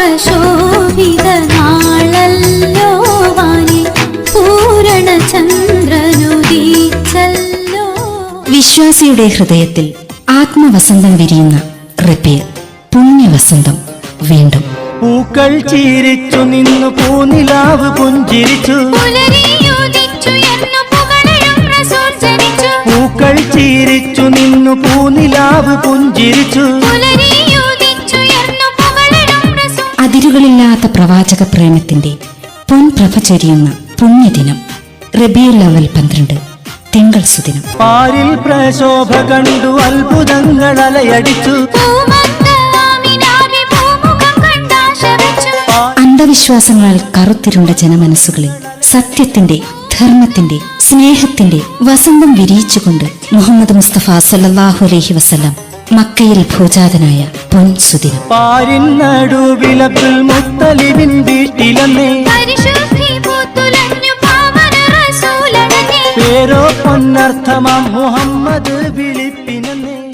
പ്രശോഭിത നാളല്ലോ വാനിൽ പൂരണ ചന്ദ്രനുദീച്ചല്ലോ. വിശ്വാസിയുടെ ഹൃദയത്തിൽ ആത്മവസന്തം വിരിയുന്ന റബീഉ പുണ്യവസന്തം വീണ്ടും. പൂക്കൾ ചീരിച്ചു നിന്നു പൂനിലാവ് പുഞ്ചിരിച്ചു. പൂക്കൾ ചീരിച്ചു നിന്നു പൂനിലാവ് പുഞ്ചിരിച്ചു. അതിരുകളില്ലാത്ത പ്രവാചക പ്രേമത്തിന്റെ പൊൻപ്രഭ ചൊരിയുന്ന പുണ്യദിനം റബീഉൽ അവ്വൽ 12 തിങ്കൾ സുദിനം. പാരിൽ പ്രശോഭ കണ്ടു അത്ഭുതങ്ങൾ അലയടിച്ചു. അന്ധവിശ്വാസങ്ങളാൽ കറുത്തിരുണ്ട ജനമനസ്സുകളിൽ സത്യത്തിന്റെ, ധർമ്മത്തിന്റെ, സ്നേഹത്തിന്റെ വസന്തം വിരിയിച്ചുകൊണ്ട് മുഹമ്മദ് മുസ്തഫ സല്ലല്ലാഹു അലൈഹി വസല്ലം മക്കയിൽ ഭൂജാതനായ പൊൻസുദിനം. പാരിൻ നടുവിൽ അബ്ദുൽ മുത്തലിബിൻ വീട്ടിലെന്നേ പേരോ പൊന്നർത്ഥമാം മുഹമ്മദ് വിളിപ്പിനെന്നേ.